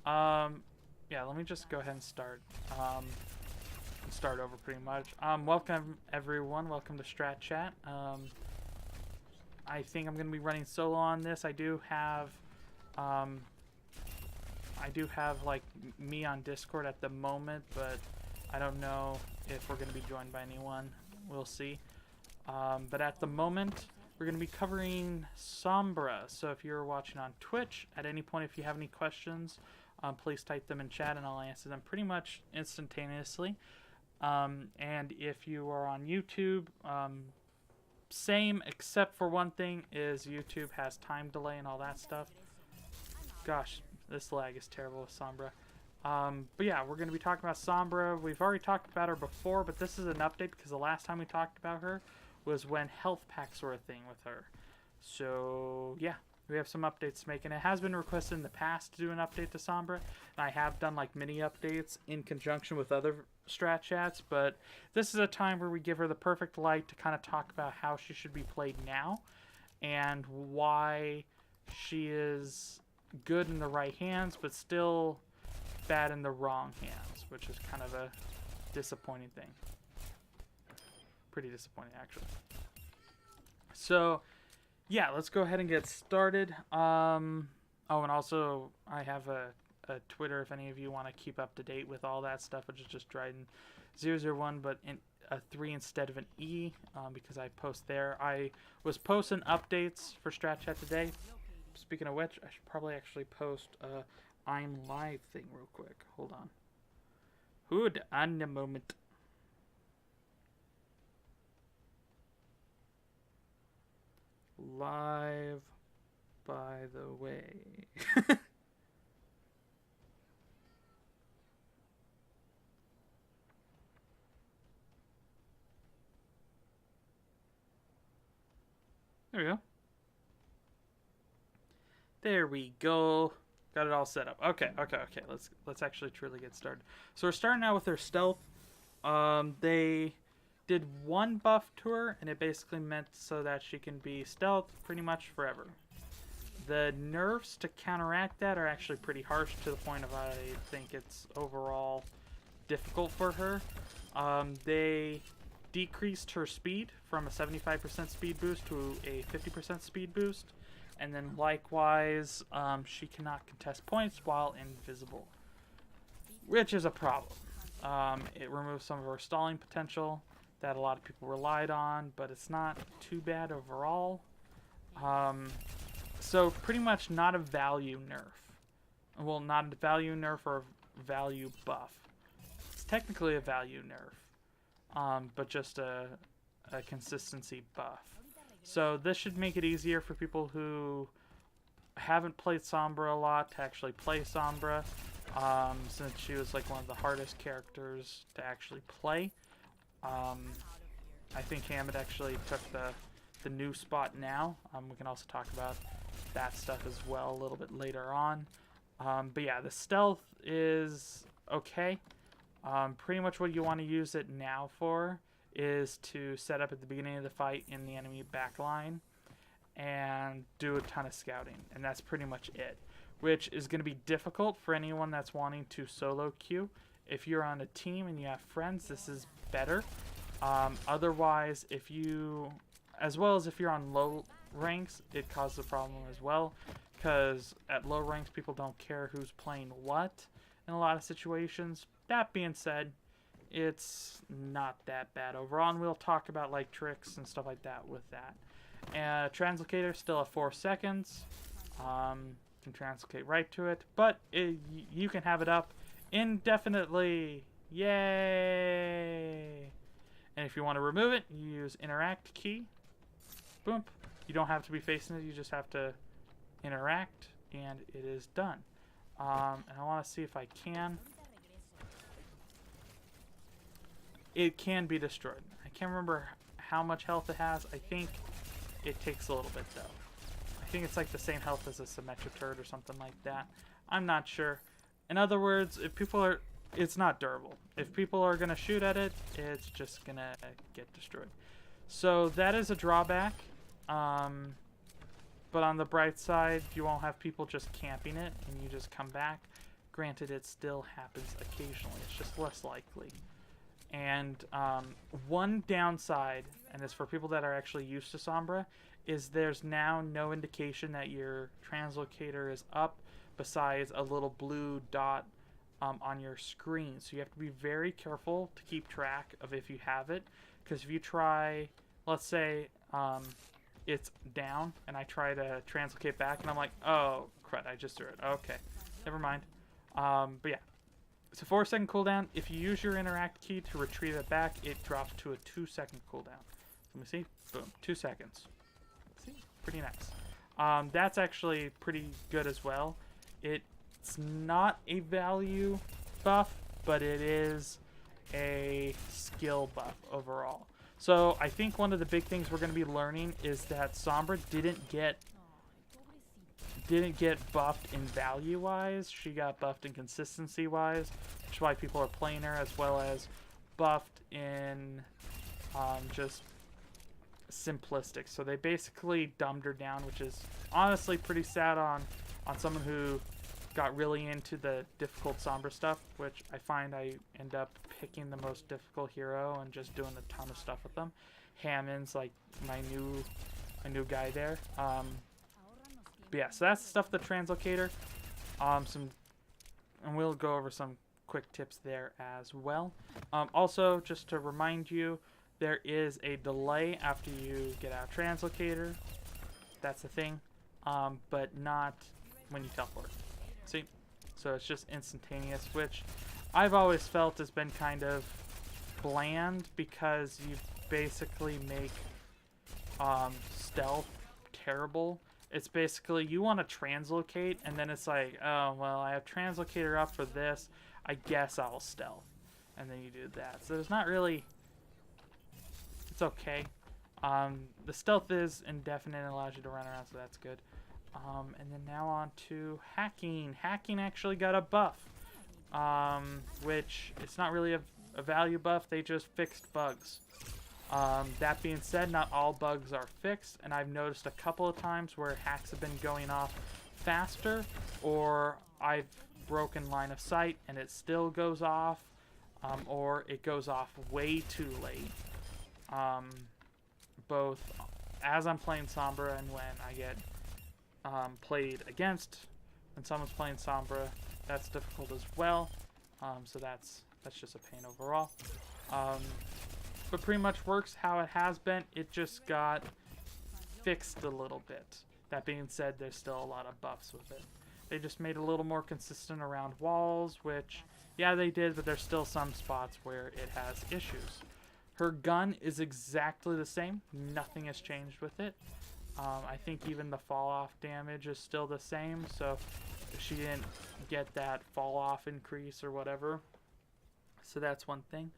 Yeah, let me just go ahead and start. Start over pretty much. Welcome everyone. Welcome to STRAT Chat. I think I'm going to be running solo on this. I do have like me on Discord at the moment, but I don't know if we're going to be joined by anyone. We'll see. But at the moment, we're going to be covering Sombra. So if you're watching on Twitch, at any point if you have any questions, please type them in chat and I'll answer them pretty much instantaneously. And if you are on YouTube, same, except for one thing, is YouTube has time delay and all that stuff. Gosh, this lag is terrible with Sombra. But yeah, we're going to be talking about Sombra. We've already talked about her before, but this is an update because the last time we talked about her was when health packs were a thing with her. So yeah, we have some updates to make, and it has been requested in the past to do an update to Sombra, and I have done like mini updates in conjunction with other strat chats, but this is a time where we give her the perfect light to kind of talk about how she should be played now and why she is good in the right hands but still bad in the wrong hands, which is kind of a disappointing thing. Pretty disappointing, actually. So yeah, let's go ahead and get started. Oh, and also I have a Twitter if any of you want to keep up to date with all that stuff, which is just Dryden001, but in a 3 instead of an E, because I post there. I was posting updates for Strat Chat today. Speaking of which, I should probably actually post a I'm live thing real quick. Hold on. Hold on a moment. Live, by the way. There we go. There we go. Got it all set up. Okay. Let's actually truly get started. So we're starting out with their stealth. They did one buff to her, and it basically meant so that she can be stealth pretty much forever. The nerfs to counteract that are actually pretty harsh, to the point of I think it's overall difficult for her. They decreased her speed from a 75% speed boost to a 50% speed boost. And then likewise, she cannot contest points while invisible, which is a problem. It removes some of her stalling potential that a lot of people relied on, but it's not too bad overall. So pretty much not a value nerf. Well, not a value nerf or a value buff. It's technically a value nerf, but just a consistency buff. So this should make it easier for people who haven't played Sombra a lot to actually play Sombra, since she was like one of the hardest characters to actually play. I think Hammond actually took the new spot now. We can also talk about that stuff as well a little bit later on. But yeah, the stealth is okay. Pretty much what you want to use it now for is to set up at the beginning of the fight in the enemy backline and do a ton of scouting, and that's pretty much it, which is going to be difficult for anyone that's wanting to solo queue. If you're on a team and you have friends, this is better. Otherwise, if you, as well as if you're on low ranks, it causes a problem as well, because at low ranks people don't care who's playing what in a lot of situations. That being said, it's not that bad overall, and we'll talk about like tricks and stuff like that with that. Translocator still at 4 seconds. Can translocate right to it, but you can have it up indefinitely. Yay! And if you want to remove it, you use interact key. Boom. You don't have to be facing it, you just have to interact, and it is done. And I want to see if I can. It can be destroyed. I can't remember how much health it has. I think it takes a little bit, though. I think it's like the same health as a Symmetra turret or something like that. I'm not sure. In other words, if people are... It's not durable. If people are going to shoot at it, it's just going to get destroyed. So that is a drawback. But on the bright side, you won't have people just camping it, and you just come back, Granted, it still happens occasionally. It's just less likely. And one downside, and it's for people that are actually used to Sombra, is there's now no indication that your translocator is up besides a little blue dot on your screen. So you have to be very careful to keep track of if you have it. Because if you try, let's say it's down and I try to translocate back and I'm like, oh crud, I just threw it. Okay, never mind. But yeah. It's a 4-second cooldown. If you use your interact key to retrieve it back, it drops to a 2-second cooldown. Let me see. Boom. 2 seconds. See? Pretty nice. That's actually pretty good as well. It's not a value buff, but it is a skill buff overall. So I think one of the big things we're going to be learning is that Sombra didn't get buffed in value-wise. She got buffed in consistency-wise, which is why people are playing her, as well as buffed in just simplistic. So they basically dumbed her down, which is honestly pretty sad on someone who got really into the difficult Sombra stuff, which I find I end up picking the most difficult hero and just doing a ton of stuff with them. Hammond's like my new guy there. But yeah, so that's the stuff, the translocator. And we'll go over some quick tips there as well. Also, just to remind you, there is a delay after you get out translocator. That's the thing, but not when you teleport. See, so it's just instantaneous, which I've always felt has been kind of bland because you basically make stealth terrible. It's basically you want to translocate, and then it's like, oh, well, I have translocator up for this. I guess I'll stealth. And then you do that. So there's not really... It's okay. The stealth is indefinite and allows you to run around, so that's good. And then now on to hacking. Hacking actually got a buff. Which, it's not really a value buff. They just fixed bugs. That being said, not all bugs are fixed, and I've noticed a couple of times where hacks have been going off faster, or I've broken line of sight and it still goes off, or it goes off way too late. Both as I'm playing Sombra and when I get played against, when someone's playing Sombra, that's difficult as well. So that's just a pain overall. But pretty much works how it has been. It just got fixed a little bit. That being said, there's still a lot of buffs with it. They just made it a little more consistent around walls, which, yeah, they did, but there's still some spots where it has issues. Her gun is exactly the same. Nothing has changed with it. I think even the fall-off damage is still the same, so she didn't get that fall-off increase or whatever. So that's one thing.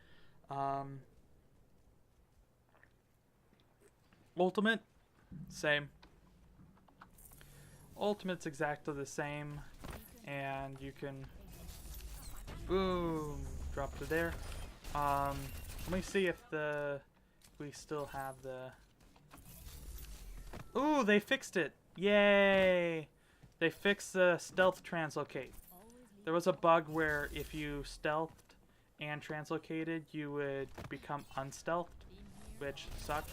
Ultimate, same. Ultimate's exactly the same, and you can, boom, drop to there. Let me see if we still have the, ooh, they fixed it, yay! They fixed the stealth translocate. There was a bug where if you stealthed and translocated, you would become unstealthed, which sucked.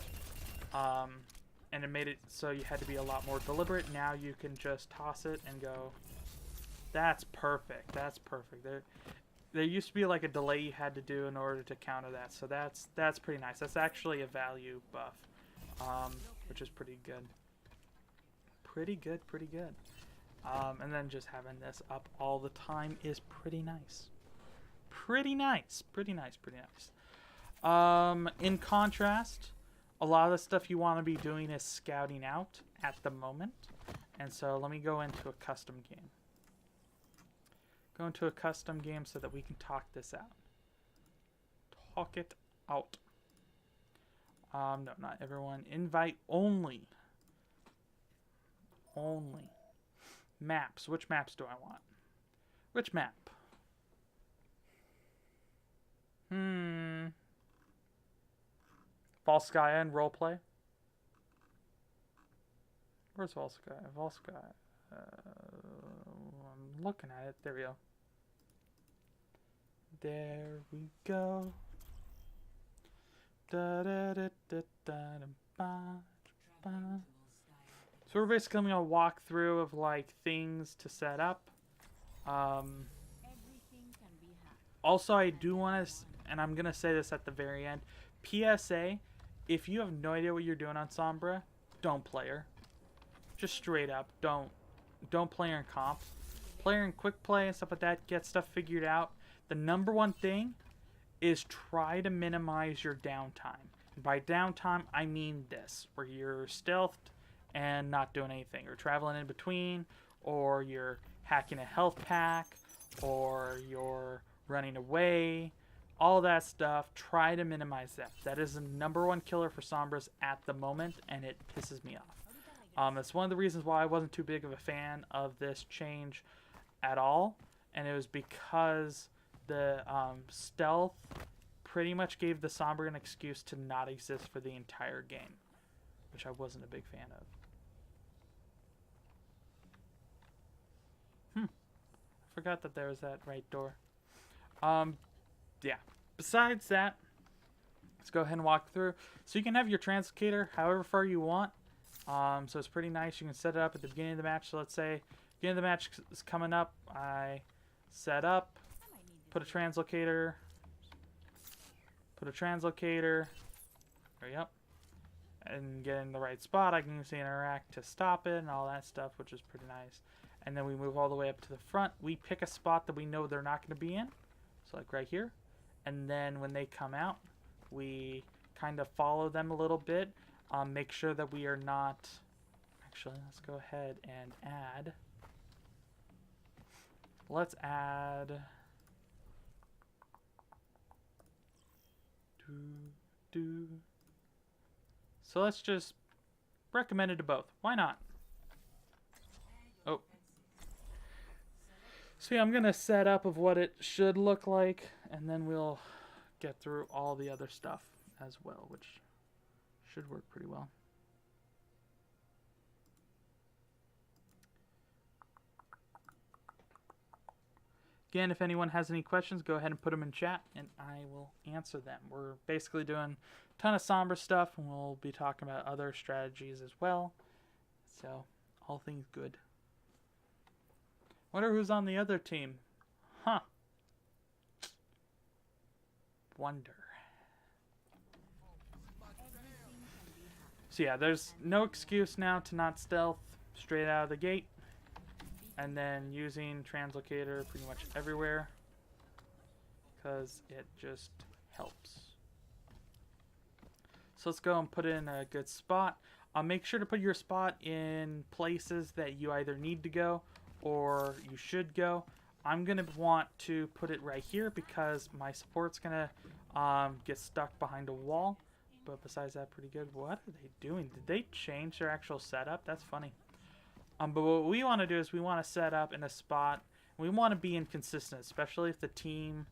And it made it so you had to be a lot more deliberate. Now you can just toss it and go. That's perfect. That's perfect. There used to be like a delay you had to do in order to counter that. So that's pretty nice. That's actually a value buff, which is pretty good. Pretty good, pretty good. And then just having this up all the time is pretty nice. Pretty nice. Pretty nice. Pretty nice. In contrast, a lot of the stuff you want to be doing is scouting out at the moment. And so let me go into a custom game. Go into a custom game so that we can talk this out. Talk it out. No, not everyone. Invite only. Only. Maps. Which maps do I want? Which map? Volskaya and roleplay. Where's Volskaya? Volskaya. I'm looking at it. There we go. There we go. Da, da, da, da, da, da, ba, ba. So we're basically going to walk through of like things to set up. Also, I do want to, and I'm going to say this at the very end, PSA, if you have no idea what you're doing on Sombra, don't play her. Just straight up, don't play her in comp. Play her in quick play and stuff like that, get stuff figured out. The number one thing is try to minimize your downtime. And by downtime, I mean this, where you're stealthed and not doing anything, or traveling in between, or you're hacking a health pack, or you're running away, all that stuff. Try to minimize that. That is the number one killer for Sombras at the moment, and it pisses me off. That's one of the reasons why I wasn't too big of a fan of this change at all, and it was because the stealth pretty much gave the Sombra an excuse to not exist for the entire game, which I wasn't a big fan of. I forgot that there was that right door. Yeah. Besides that, let's go ahead and walk through. So you can have your translocator however far you want. So it's pretty nice. You can set it up at the beginning of the match. So let's say beginning of the match is coming up. I set up, put a translocator, there you go, and get in the right spot. I can use the interact to stop it and all that stuff, which is pretty nice. And then we move all the way up to the front. We pick a spot that we know they're not going to be in. So like right here. And then when they come out, we kind of follow them a little bit. Make sure that we are not... Actually, let's go ahead and add... Let's add... So let's just recommend it to both. Why not? Oh. So yeah, I'm going to set up of what it should look like, and then we'll get through all the other stuff as well, which should work pretty well. Again, if anyone has any questions, go ahead and put them in chat, and I will answer them. We're basically doing a ton of Sombra stuff, and we'll be talking about other strategies as well. So, all things good. Wonder who's on the other team. Huh. Wonder. So yeah, there's no excuse now to not stealth straight out of the gate. And then using translocator pretty much everywhere, because it just helps. So let's go and put it in a good spot. Make sure to put your spot in places that you either need to go or you should go. I'm going to want to put it right here because my support's going to get stuck behind a wall. But besides that, pretty good. What are they doing? Did they change their actual setup? That's funny. But what we want to do is we want to set up in a spot. We want to be inconsistent, especially if the team,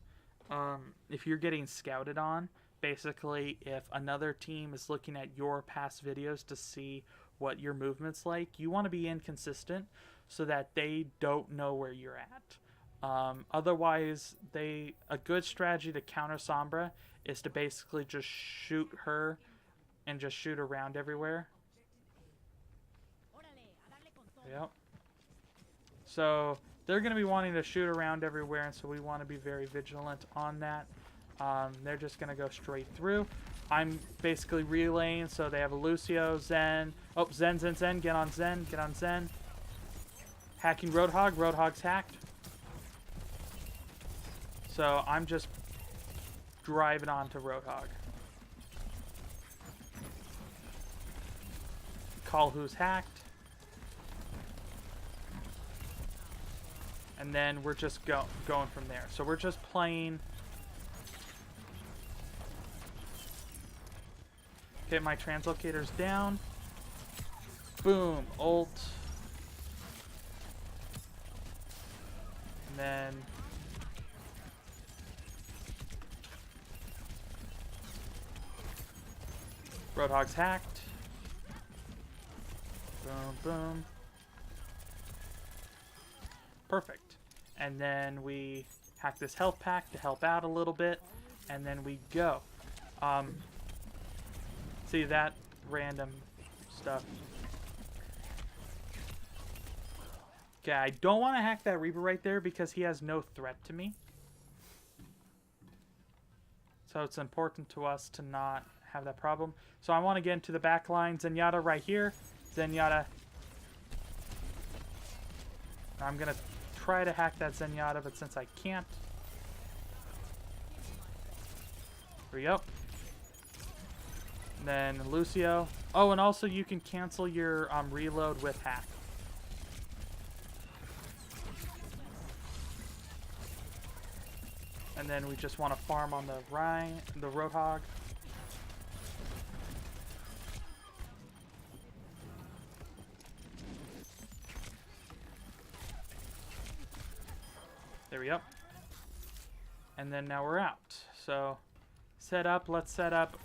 if you're getting scouted on. Basically, if another team is looking at your past videos to see what your movement's like, you want to be inconsistent so that they don't know where you're at. Otherwise, a good strategy to counter Sombra is to basically just shoot her and just shoot around everywhere. Yep. So they're going to be wanting to shoot around everywhere, and so we want to be very vigilant on that. They're just going to go straight through. I'm basically relaying, so they have a Lucio, Zen. Oh, Zen, get on Zen, get on Zen. Hacking Roadhog, Roadhog's hacked. So I'm just driving on to Roadhog. Call who's hacked. And then we're just going from there. So we're just playing. Okay, my translocator's down. Boom, ult. And then Roadhog's hacked. Boom, boom. Perfect. And then we hack this health pack to help out a little bit, and then we go. See that random stuff. Okay, I don't want to hack that Reaper right there because he has no threat to me. So it's important to us to not have that problem. So I want to get into the back line. Zenyatta right here. Zenyatta. I'm going to try to hack that Zenyatta, but since I can't. There we go. And then Lucio. Oh, and also you can cancel your reload with hack. And then we just want to farm on the Roadhog. There we go. And then now we're out. So set up, let's set up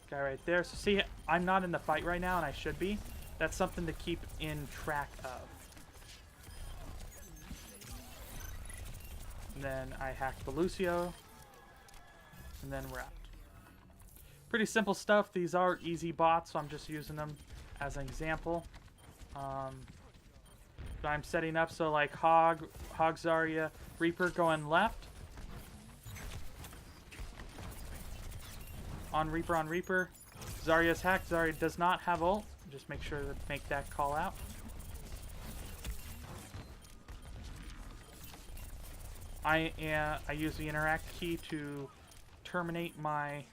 guy right there. So see, I'm not in the fight right now, and I should be. That's something to keep in track of. And then I hack the Lucio, and then we're out. Pretty simple stuff. These are easy bots, so I'm just using them as an example. So I'm setting up so like Hog Zarya, Reaper going left. On Reaper. Zarya's hacked. Zarya does not have ult. Just make sure to make that call out. I use the interact key to terminate my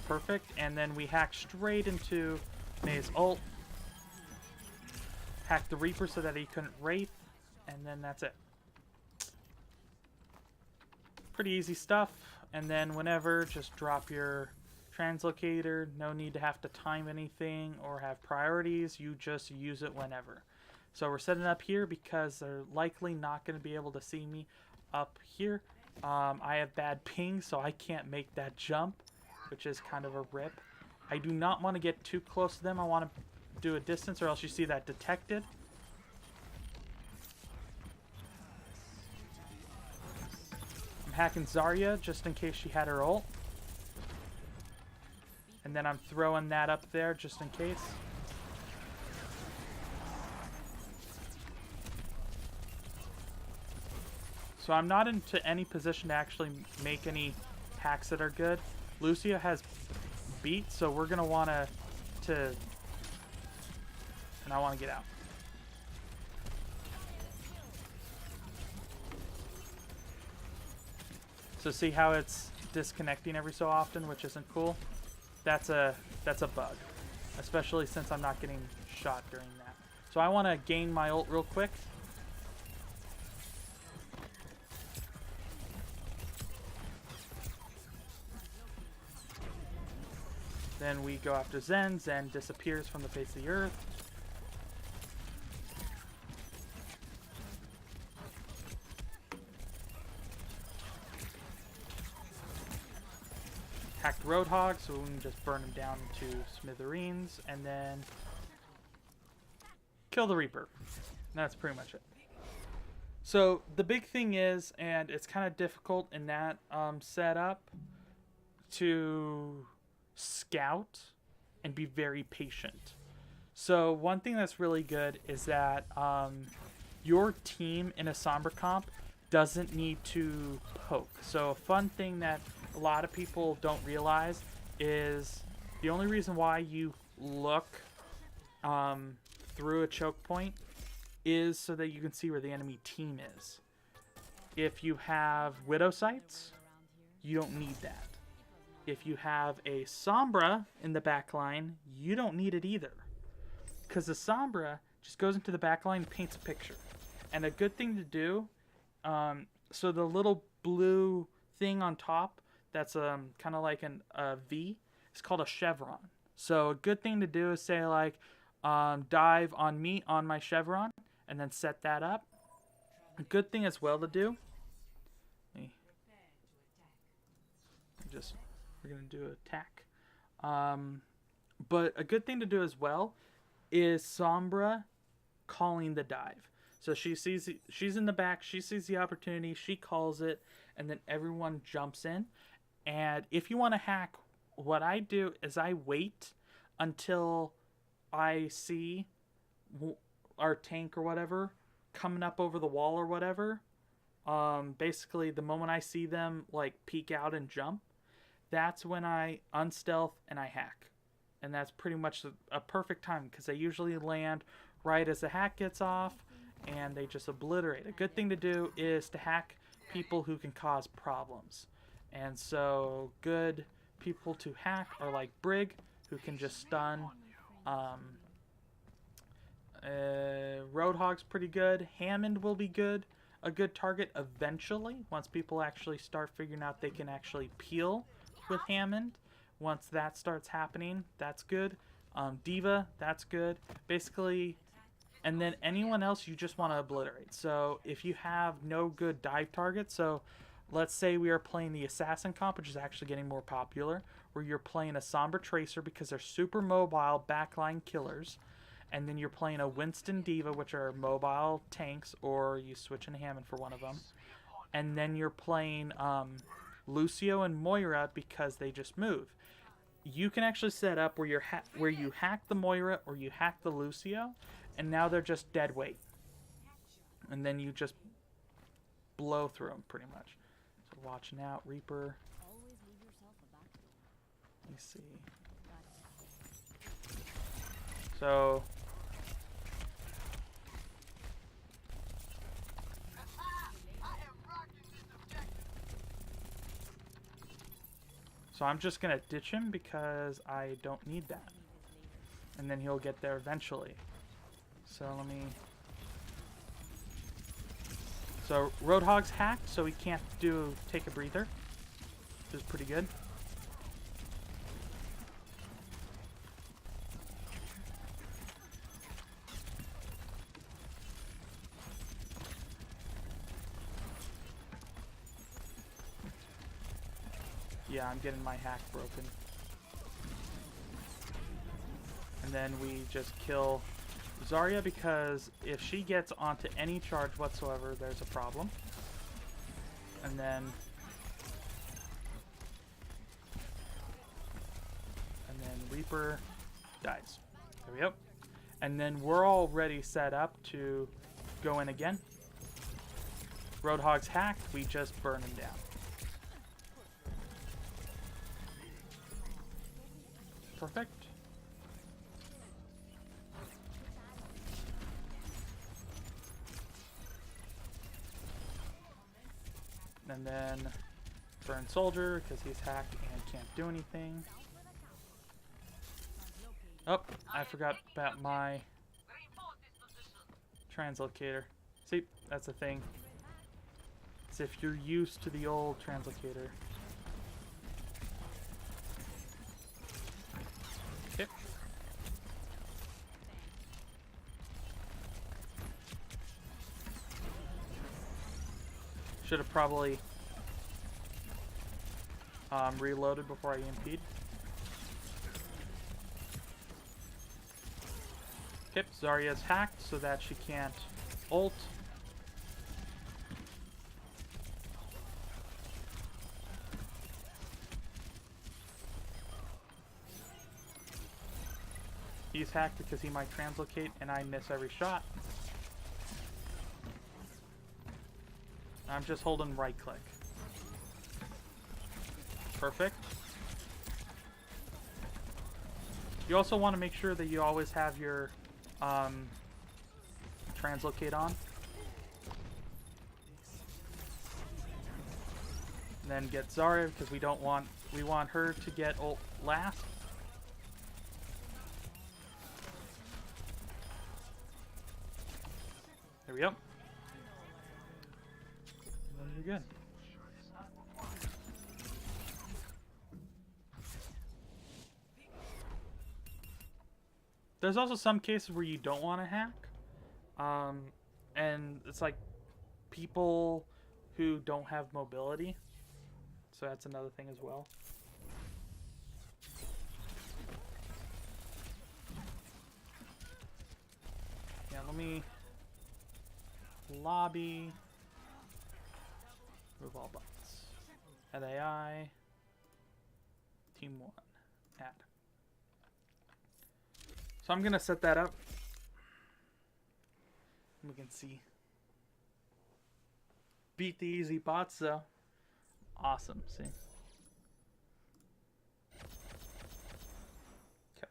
perfect, and then we hack straight into May's ult. Hack the Reaper so that he couldn't wraith, and then that's it. Pretty easy stuff. And then whenever, just drop your translocator. No need to have to time anything or have priorities. You just use it whenever. So we're setting up here because they're likely not going to be able to see me up here. I have bad ping, so I can't make that jump, which is kind of a rip. I do not want to get too close to them. I want to do a distance, or else you see that detected. I'm hacking Zarya just in case she had her ult. And then I'm throwing that up there just in case. So I'm not into any position to actually make any hacks that are good. Lucio has beat, so we're going to want to... And I want to get out. So see how it's disconnecting every so often, which isn't cool? That's a bug. Especially since I'm not getting shot during that. So I want to gain my ult real quick. Then we go after Zen. Zen disappears from the face of the earth. Hack the Roadhog, so we can just burn him down to smithereens, and then kill the Reaper. And that's pretty much it. So the big thing is, and it's kind of difficult in that setup, to scout and be very patient. So one thing that's really good is that your team in a Sombra comp doesn't need to poke. So a fun thing that a lot of people don't realize is the only reason why you look through a choke point is so that you can see where the enemy team is. If you have Widow sights, you don't need that. If you have a Sombra in the back line, you don't need it either. Because the Sombra just goes into the back line and paints a picture. And a good thing to do, so the little blue thing on top, that's kind of like a V, it's called a chevron. So a good thing to do is say like, dive on me on my chevron, and then set that up. A good thing as well to do, we're going to do attack. But a good thing to do as well is Sombra calling the dive. So she's in the back, she sees the opportunity, she calls it, and then everyone jumps in. And if you want to hack, what I do is I wait until I see our tank or whatever coming up over the wall or whatever. Basically, the moment I see them like peek out and jump, that's when I unstealth and I hack. And that's pretty much a perfect time because they usually land right as the hack gets off and they just obliterate. A good thing to do is to hack people who can cause problems. And so good people to hack are like Brig, who can just stun. Roadhog's pretty good. Hammond will be good. A good target eventually, once people actually start figuring out they can actually peel with Hammond. Once that starts happening, that's good. Diva, that's good. Basically, and then anyone else you just want to obliterate. So if you have no good dive targets, so let's say we are playing the Assassin comp, which is actually getting more popular, where you're playing a Sombra Tracer because they're super mobile backline killers, and then you're playing a Winston Diva, which are mobile tanks, or you switch in Hammond for one of them, and then you're playing Lucio and Moira because they just move. You can actually set up where you hack the Moira or you hack the Lucio, and now they're just dead weight. And then you just blow through them pretty much. So watching out, Reaper. Let me see. So I'm just going to ditch him because I don't need that. And then he'll get there eventually. So let me... So Roadhog's hacked, so he can't take a breather, which is pretty good. Yeah, I'm getting my hack broken. And then we just kill Zarya because if she gets onto any charge whatsoever, there's a problem. And then Reaper dies. There we go. And then we're already set up to go in again. Roadhog's hacked, we just burn him down. Perfect. And then burn soldier because he's hacked and can't do anything. Oh, I forgot about my translocator. See, that's the thing. It's if you're used to the old translocator. Okay. Should have probably reloaded before I EMP'd. Okay, Zarya's hacked so that she can't ult. He's hacked because he might translocate and I miss every shot. I'm just holding right click. Perfect. You also want to make sure that you always have your translocate on. And then get Zarya because we want her to get ult last. There we go. And then you're good. There's also some cases where you don't want to hack. And it's like people who don't have mobility. So that's another thing as well. Yeah, let me lobby. Move all bots. Add AI. Team 1. Add. So I'm gonna set that up. We can see. Beat the easy bots though. Awesome. See. Okay.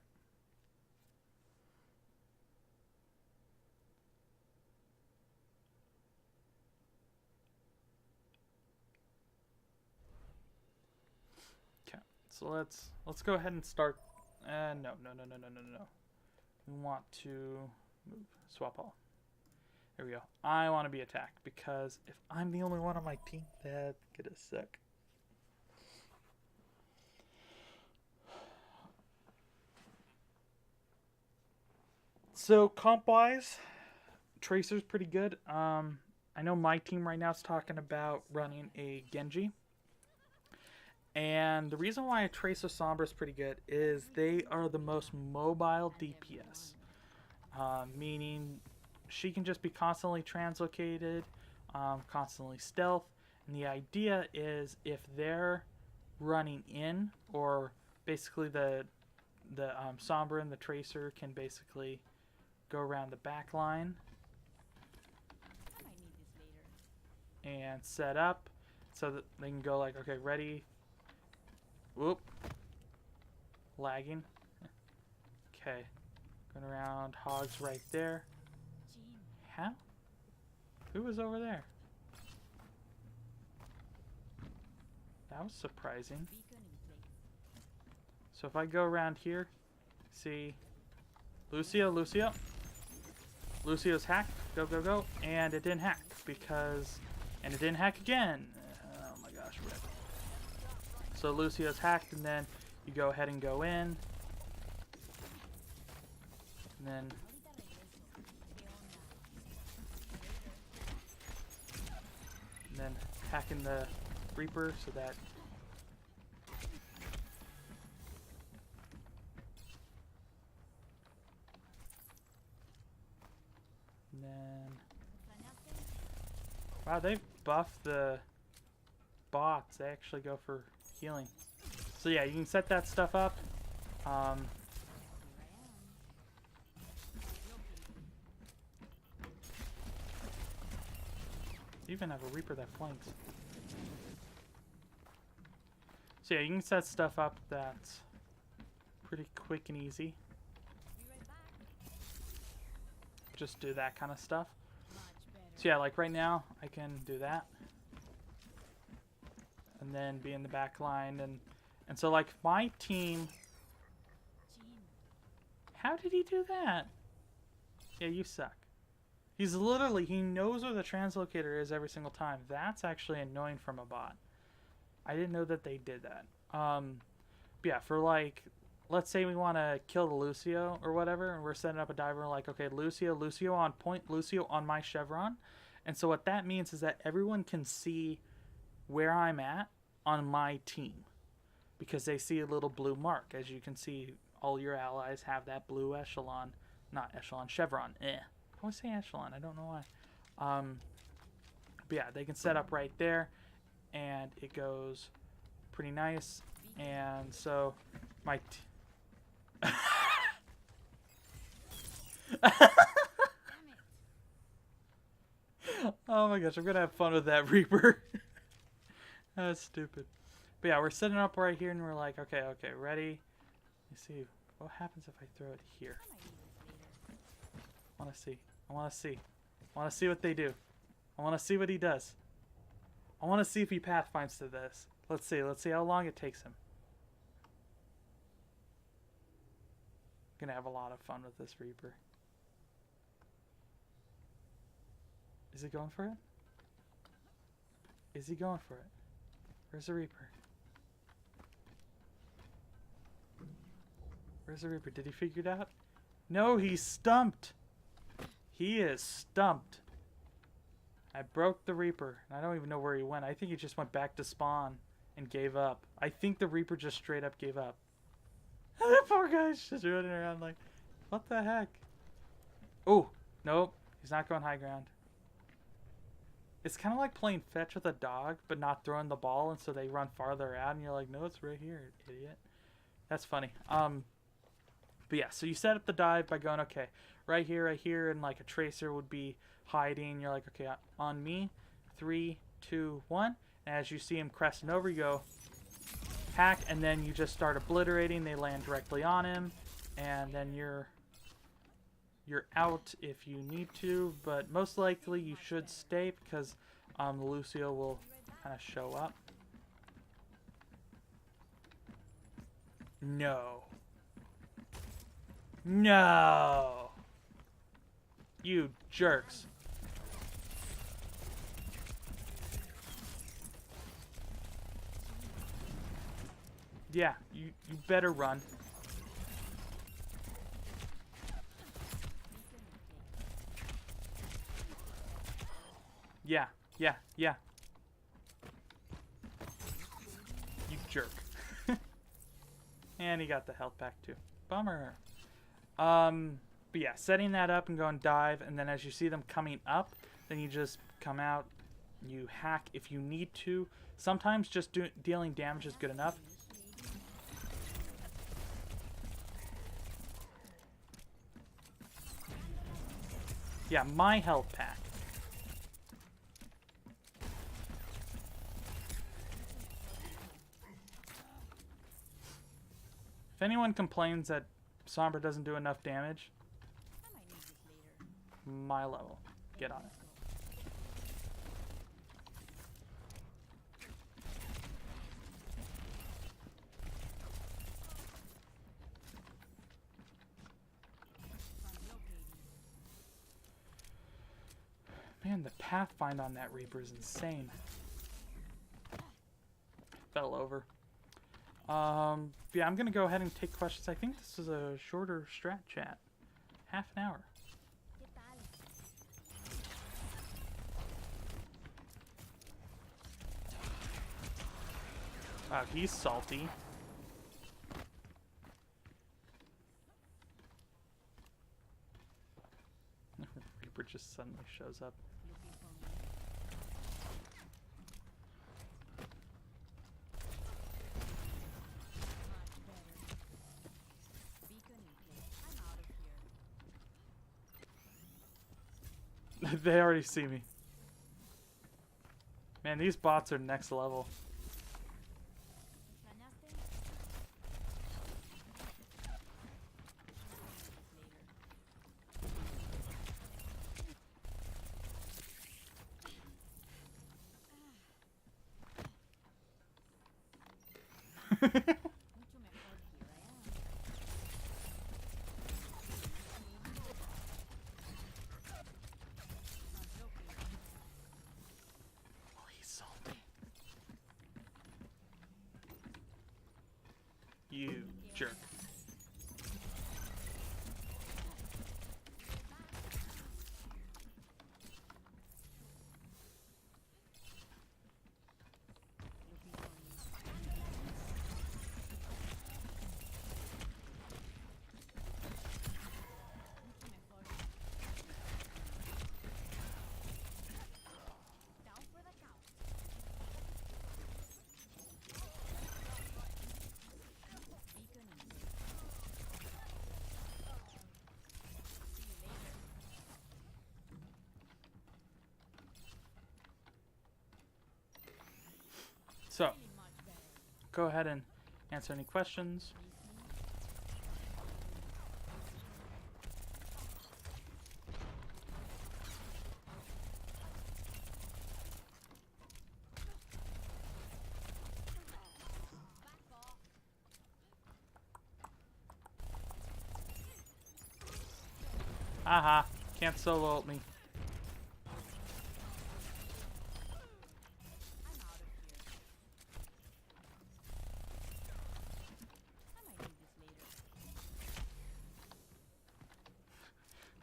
Okay. So let's go ahead and start. No. We want to move. Swap all. There we go. I want to be attacked because if I'm the only one on my team, that's gonna suck. So comp-wise, Tracer's pretty good. I know my team right now is talking about running a Genji. And the reason why a Tracer Sombra is pretty good is they are the most mobile DPS. Meaning she can just be constantly translocated, constantly stealth. And the idea is if they're running in, or basically the Sombra and the Tracer can basically go around the back line and set up so that they can go like, okay, ready. Whoop. Lagging. Okay. Going around hogs right there. How? Who was over there? That was surprising. So if I go around here, see Lucio. Lucio's hacked. Go. And it didn't hack because... And it didn't hack again. Oh my gosh, rip. So Lucio's hacked, and then you go ahead and go in. And then... hacking the Reaper so that... And then... Wow, they've buffed the bots. They actually go for healing. So yeah, you can set that stuff up. You even have a Reaper that flanks. So yeah, you can set stuff up that's pretty quick and easy. Just do that kind of stuff. So yeah, like right now, I can do that. And then be in the back line. And so like my team... How did he do that? Yeah, you suck. He's literally, he knows where the translocator is every single time. That's actually annoying from a bot. I didn't know that they did that. But yeah, for like, let's say we want to kill the Lucio or whatever, and we're setting up a diver, like, okay, Lucio on point, Lucio on my chevron. And so what that means is that everyone can see where I'm at on my team, because they see a little blue mark. As you can see, all your allies have that blue echelon, not echelon, chevron. I always say echelon, I don't know why. But yeah, they can set up right there, and it goes pretty nice. And so my oh my gosh, I'm gonna have fun with that Reaper. That's stupid. But yeah, we're setting up right here, and we're like, okay, ready. Let's see what happens if I throw it here. I want to see what they do. I want to see what he does. I want to see if he pathfinds to this. Let's see how long it takes him. I'm gonna have a lot of fun with this Reaper. Is he going for it? Is he going for it? Where's the Reaper? Where's the Reaper? Did he figure it out? No, he's stumped. He is stumped. I broke the Reaper. I don't even know where he went. I think he just went back to spawn and gave up. I think the Reaper just straight up gave up. And that poor guy's just running around like, what the heck? Oh, Nope, he's not going high ground. It's kind of like playing fetch with a dog, but not throwing the ball, and so they run farther out, and you're like, no, it's right here, idiot. That's funny. But yeah, so you set up the dive by going, okay, right here, and like a tracer would be hiding. You're like, okay, on me, 3, 2, 1. And as you see him cresting over, you go hack, and then you just start obliterating. They land directly on him, and then you're out if you need to, but most likely you should stay because Lucio will kind of show up. No. No. You jerks. Yeah, you better run. Yeah. You jerk. And he got the health back too. Bummer. But yeah, setting that up and going dive, and then as you see them coming up, then you just come out, you hack if you need to. Sometimes just dealing damage is good enough. Yeah, my health pack. If anyone complains that Sombra doesn't do enough damage, my level. Get on it. Man, the pathfind on that Reaper is insane. Fell over. Yeah, I'm gonna go ahead and take questions. I think this is a shorter strat chat. Half an hour. Wow, he's salty. Reaper just suddenly shows up. They already see me. Man, these bots are next level. You jerk. So, go ahead and answer any questions. Aha, can't solo ult me.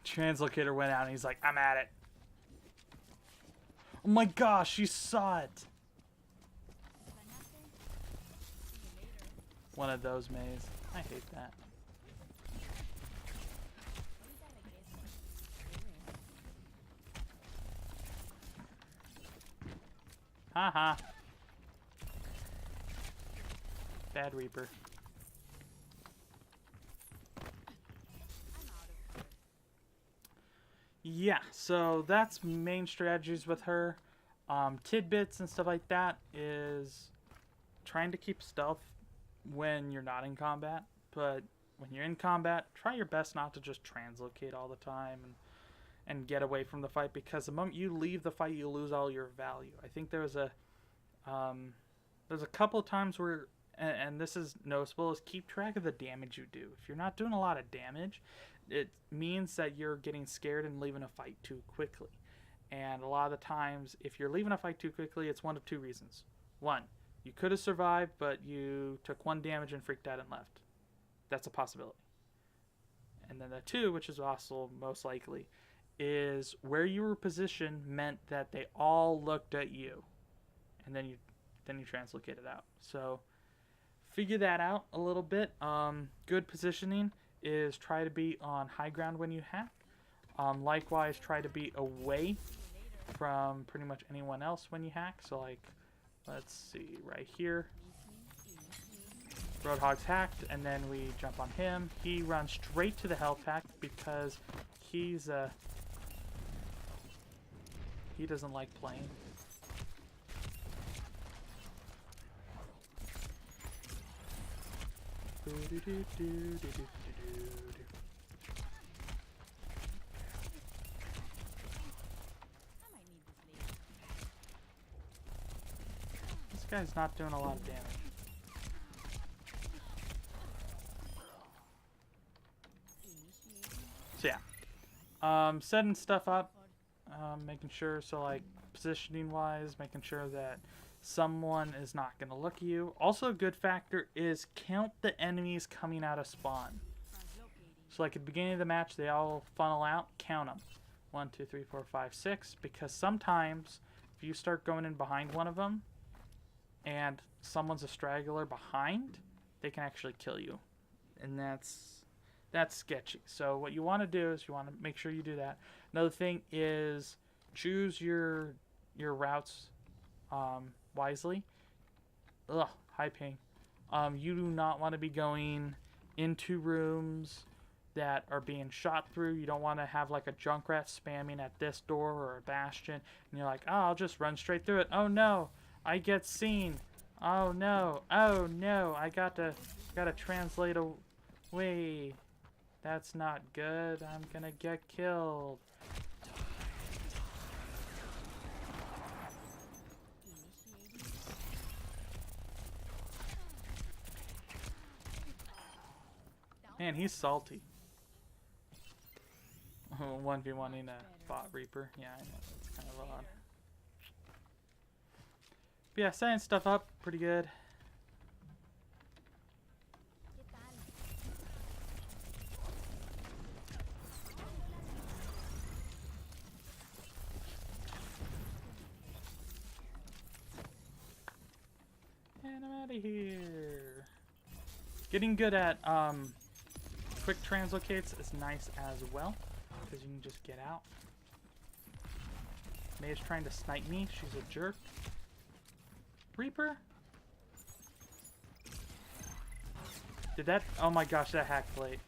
Translocator went out and he's like, I'm at it. Oh my gosh, you saw it. One of those maze. I hate that. Haha. Bad Reaper. Yeah, so that's main strategies with her. Tidbits and stuff like that is trying to keep stealth when you're not in combat. But when you're in combat, try your best not to just translocate all the time and get away from the fight, because the moment you leave the fight, you lose all your value. I think there's a couple of times where, and this is noticeable, is keep track of the damage you do. If you're not doing a lot of damage, it means that you're getting scared and leaving a fight too quickly. And a lot of the times, if you're leaving a fight too quickly, it's one of two reasons. One, you could have survived, but you took 1 damage and freaked out and left. That's a possibility. And then the two, which is also most likely, is where you were positioned meant that they all looked at you, and then you translocated out. So figure that out a little bit. Good positioning is try to be on high ground when you hack. Likewise, try to be away from pretty much anyone else when you hack. So like, let's see, right here, Roadhog's hacked, and then we jump on him. He runs straight to the health pack because he doesn't like playing. This guy's not doing a lot of damage. So yeah, setting stuff up, making sure, so like positioning wise, making sure that someone is not going to look at you. Also a good factor is count the enemies coming out of spawn. So like at the beginning of the match, they all funnel out, count them. 1, 2, 3, 4, 5, 6, because sometimes if you start going in behind one of them and someone's a straggler behind, they can actually kill you. And that's sketchy. So what you want to do is you want to make sure you do that. Another thing is choose your routes wisely. Ugh, high ping. You do not want to be going into rooms that are being shot through. You don't want to have like a Junkrat spamming at this door or a bastion, and you're like, oh, I'll just run straight through it. Oh no, I get seen. Oh no, I gotta translate away. That's not good. I'm gonna get killed. Man, he's salty. 1v1ing a bot Reaper. Yeah, I know. That's kind of odd. But yeah, setting stuff up pretty good. And I'm out of here. Getting good at quick translocates is nice as well, because you can just get out. May's trying to snipe me. She's a jerk. Reaper? Did that? Oh my gosh, that hacked late.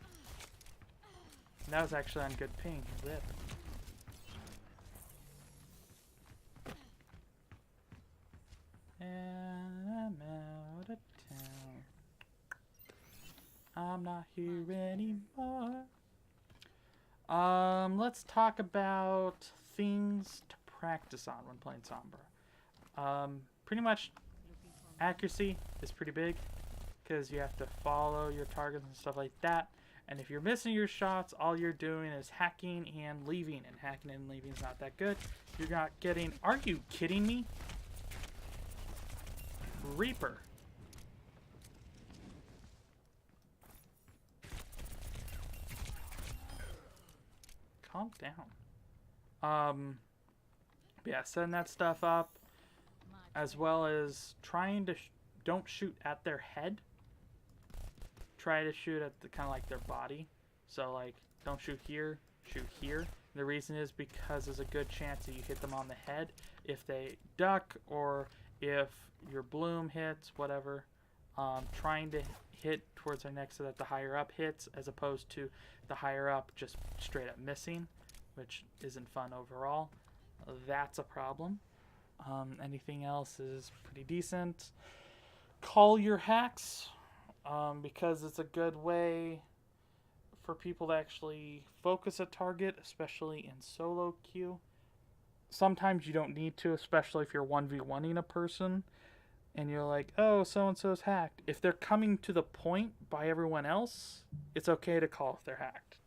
That was actually on good ping. Rip. And I'm out of town. I'm not here anymore. Let's talk about things to practice on when playing Sombra. Pretty much accuracy is pretty big, because you have to follow your targets and stuff like that. And if you're missing your shots, all you're doing is hacking and leaving, and hacking and leaving is not that good. You're not getting... Are you kidding me? Reaper. Calm down. Yeah, setting that stuff up, as well as trying to don't shoot at their head. Try to shoot at the kind of like their body. So like, don't shoot here, shoot here. The reason is because there's a good chance that you hit them on the head if they duck, or if your bloom hits, whatever. Trying to hit towards their neck so that the higher up hits, as opposed to the higher up just straight up missing, which isn't fun overall. That's a problem. Anything else is pretty decent. Call your hacks, because it's a good way for people to actually focus a target, especially in solo queue. Sometimes you don't need to, especially if you're 1v1ing a person and you're like, oh, so-and-so's hacked. If they're coming to the point by everyone else, it's okay to call if they're hacked.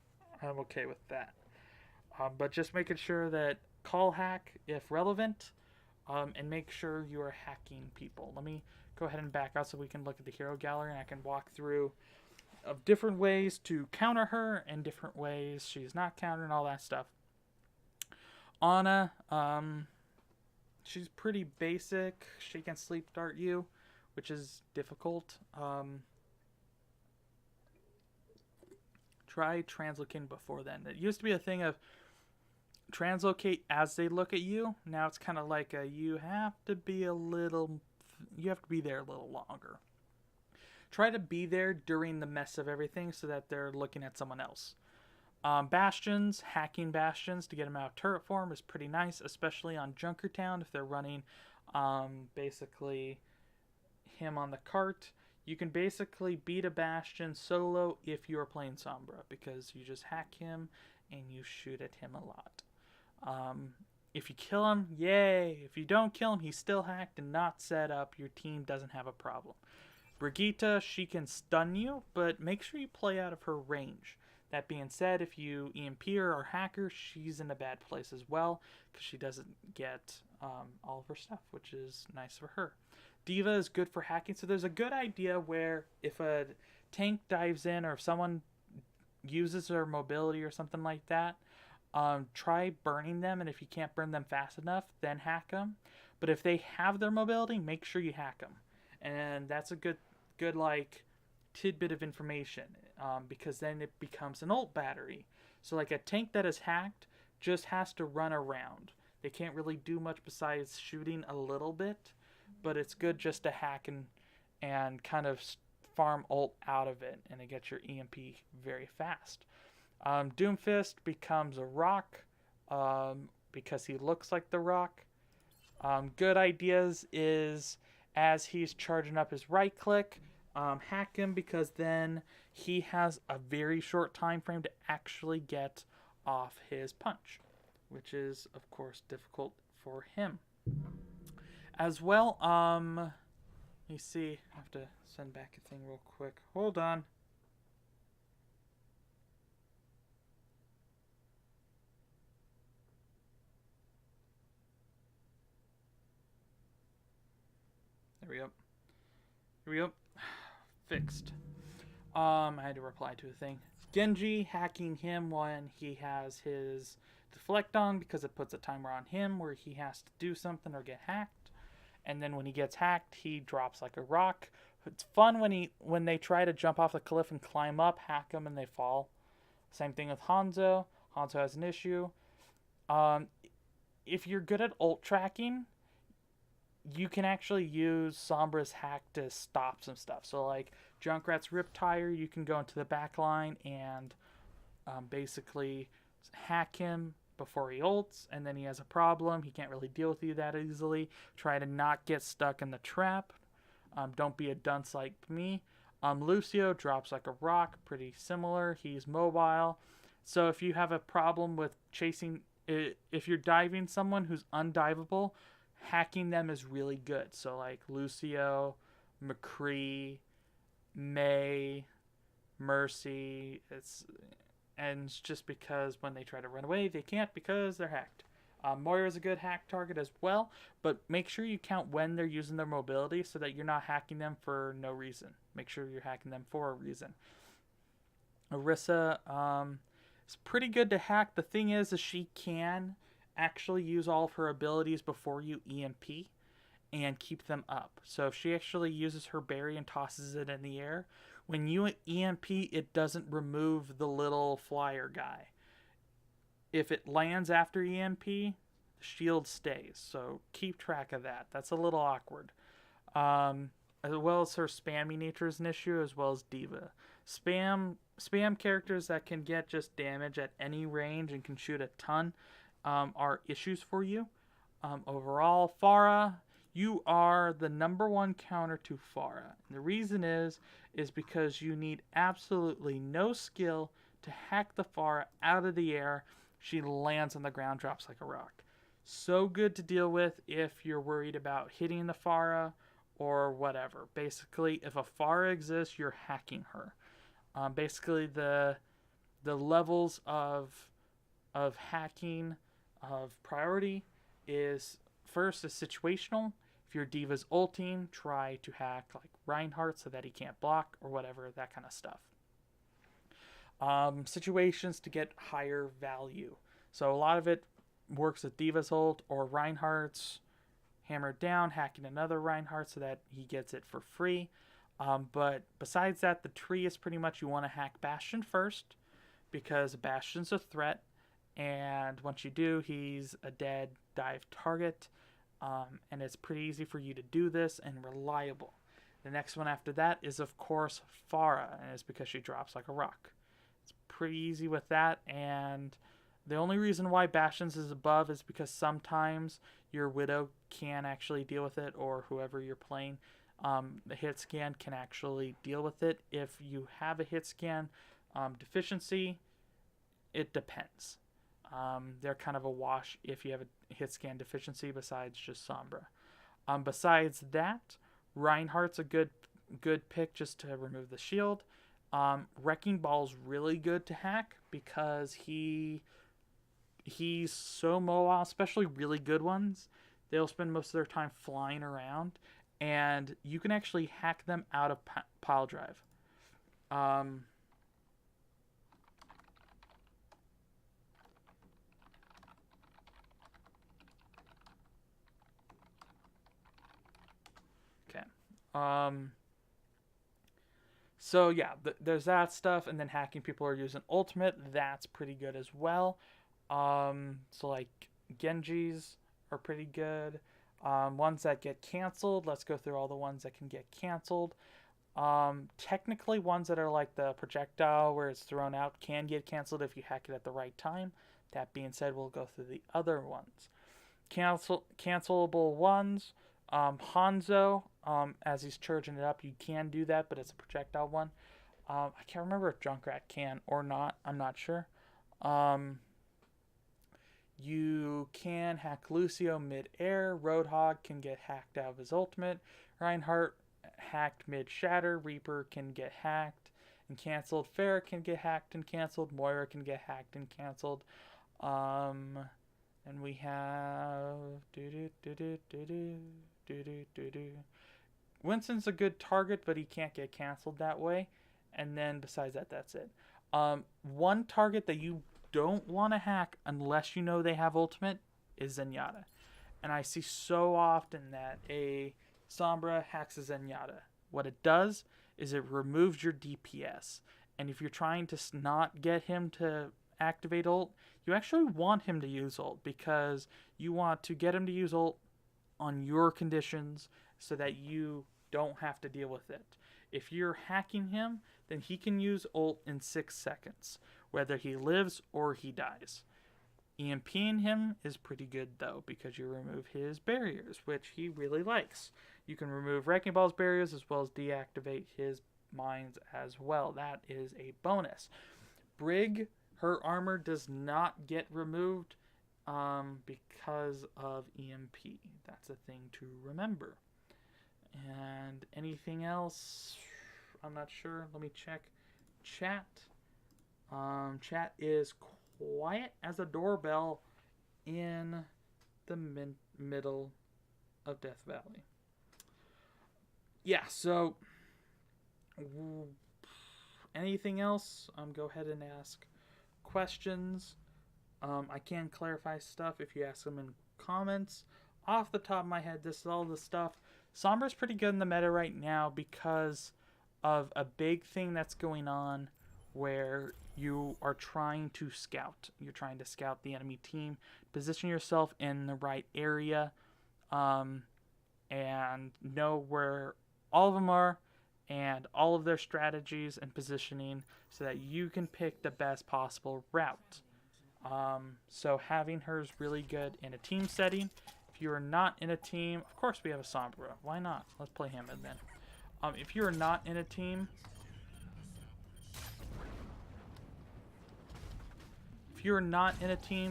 I'm okay with that. But just making sure that call hack if relevant, and make sure you are hacking people. Let me go ahead and back out so we can look at the hero gallery and I can walk through of different ways to counter her and different ways she's not countered and all that stuff. Ana, she's pretty basic. She can sleep dart you, which is difficult. Try translocating before then. It used to be a thing of translocate as they look at you. Now it's kind of like you have to be there a little longer. Try to be there during the mess of everything so that they're looking at someone else. Bastions, hacking bastions to get them out of turret form is pretty nice, especially on Junkertown if they're running basically him on the cart. You can basically beat a bastion solo if you are playing Sombra, because you just hack him and you shoot at him a lot. If you kill him, yay. If you don't kill him, he's still hacked and not set up. Your team doesn't have a problem. Brigitte, she can stun you, but make sure you play out of her range. That being said, if you EMP her or hack her, she's in a bad place as well, because she doesn't get all of her stuff, which is nice for her. Diva is good for hacking, so there's a good idea where if a tank dives in or if someone uses their mobility or something like that, try burning them, and if you can't burn them fast enough, then hack them. But if they have their mobility, make sure you hack them. And that's a good like tidbit of information, because then it becomes an ult battery. So like a tank that is hacked just has to run around. They can't really do much besides shooting a little bit, but it's good just to hack and kind of farm ult out of it, and it gets your EMP very fast. Doomfist becomes a rock, because he looks like the rock. Good ideas is as he's charging up his right click, hack him, because then he has a very short time frame to actually get off his punch, which is of course difficult for him as well. Let me see, I have to send back a thing real quick, hold on. There we go. Fixed. I had to reply to a thing. Genji, hacking him when he has his deflect on, because it puts a timer on him where he has to do something or get hacked. And then when he gets hacked, he drops like a rock. It's fun when they try to jump off the cliff and climb up, hack them, and they fall. Same thing with Hanzo. Hanzo has an issue. If you're good at ult tracking, you can actually use Sombra's hack to stop some stuff. So like Junkrat's Rip Tire, you can go into the back line and basically hack him before he ults, and then he has a problem. He can't really deal with you that easily. Try to not get stuck in the trap. Don't be a dunce like me. Lucio drops like a rock, pretty similar. He's mobile. So if you have a problem with chasing, if you're diving someone who's undivable, hacking them is really good. So like Lucio, McCree, May, Mercy, it's just because when they try to run away, they can't because they're hacked. Moira is a good hack target as well, but make sure you count when they're using their mobility so that you're not hacking them for no reason. Make sure you're hacking them for a reason. Orisa is pretty good to hack. The thing is she can actually use all of her abilities before you EMP and keep them up. So if she actually uses her berry and tosses it in the air, when you EMP, it doesn't remove the little flyer guy. if it lands after EMP, the shield stays. So keep track of that. That's a little awkward. As well as her spammy nature is an issue, as well as Diva. Spam characters that can get just damage at any range and can shoot a ton are issues for you. Overall, Pharah, you are the #1 counter to Pharah. And the reason is because you need absolutely no skill to hack the Pharah out of the air. She lands on the ground, drops like a rock. So good to deal with if you're worried about hitting the Pharah or whatever. Basically, if a Pharah exists, you're hacking her. Basically, the levels of hacking of priority is first is situational. If your Diva's ulting, try to hack like Reinhardt so that he can't block or whatever, that kind of stuff. Situations to get higher value. So a lot of it works with Diva's ult or Reinhardt's hammered down, hacking another Reinhardt so that he gets it for free. But besides that, the tree is pretty much you want to hack Bastion first because Bastion's a threat. And once you do, he's a dead dive target. And it's pretty easy for you to do this and reliable. The next one after that is, of course, Pharah. And it's because she drops like a rock. It's pretty easy with that. And the only reason why Bastion's is above is because sometimes your Widow can actually deal with it, or whoever you're playing. The hit scan can actually deal with it. If you have a hit scan deficiency, it depends. They're kind of a wash if you have a hit scan deficiency besides just Sombra. Besides that, Reinhardt's a good pick just to remove the shield. Wrecking Ball's really good to hack because he's so mobile, especially really good ones. They'll spend most of their time flying around, and you can actually hack them out of pile drive. Okay. So yeah, there's that stuff, and then hacking people are using ultimate. That's pretty good as well. So like Genjis are pretty good. Ones that get canceled. Let's go through all the ones that can get canceled. Technically, ones that are like the projectile where it's thrown out can get canceled if you hack it at the right time. That being said, we'll go through the other ones. Cancelable ones. Hanzo, as he's charging it up, you can do that, but it's a projectile one. I can't remember if Junkrat can or not. I'm not sure. You can hack Lucio mid-air. Roadhog can get hacked out of his ultimate. Reinhardt hacked mid-shatter. Reaper can get hacked and canceled. Pharah can get hacked and canceled. Moira can get hacked and canceled. And we have... Winston's a good target, but he can't get canceled that way. And then besides that, that's it. One target that you don't want to hack unless you know they have ultimate is Zenyatta. And I see so often that a Sombra hacks a Zenyatta. What it does is it removes your DPS. And if you're trying to not get him to activate ult, you actually want him to use ult because you want to get him to use ult on your conditions so that you don't have to deal with it. If you're hacking him, then he can use ult in 6 seconds, whether he lives or he dies. EMPing him is pretty good though because you remove his barriers, which he really likes. You can remove Wrecking Ball's barriers as well as deactivate his mines as well. That is a bonus. Brig, her armor does not get removed because of EMP. That's a thing to remember. And anything else? I'm not sure. Let me check chat. Chat is quiet as a doorbell in the middle of Death Valley. Yeah, so anything else? Go ahead and ask questions. I can clarify stuff if you ask them in comments. Off the top of my head, this is all the stuff. Sombra's pretty good in the meta right now because of a big thing that's going on where you are trying to scout. You're trying to scout the enemy team, position yourself in the right area, and know where all of them are and all of their strategies and positioning so that you can pick the best possible route. So having her is really good in a team setting. If you are not in a team, of course we have a Sombra. Why not? Let's play him and then. If you are not in a team,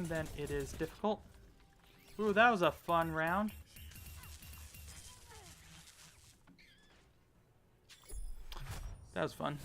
then it is difficult. Ooh, that was a fun round. That was fun.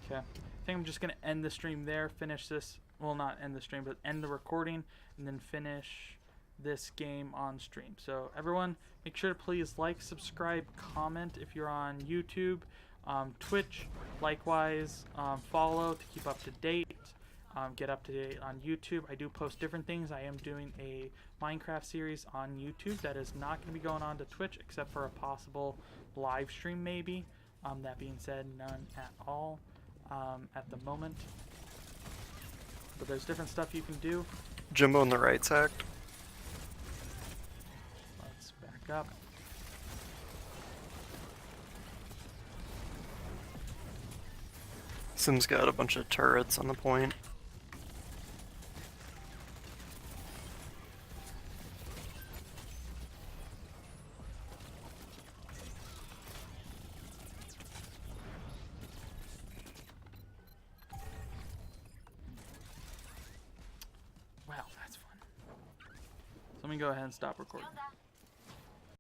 Okay. I think I'm just going to end the stream there, finish this, well, not end the stream, but end the recording, and then finish this game on stream. So everyone, make sure to please like, subscribe, comment if you're on YouTube, Twitch, likewise, follow to keep up to date, get up to date on YouTube. I do post different things. I am doing a Minecraft series on YouTube that is not going to be going on to Twitch except for a possible live stream maybe. That being said, none at all at the moment. But there's different stuff you can do. Jimbo on the right side. Let's back up. Sim's got a bunch of turrets on the point. Wow, that's fun. So let me go ahead and stop recording.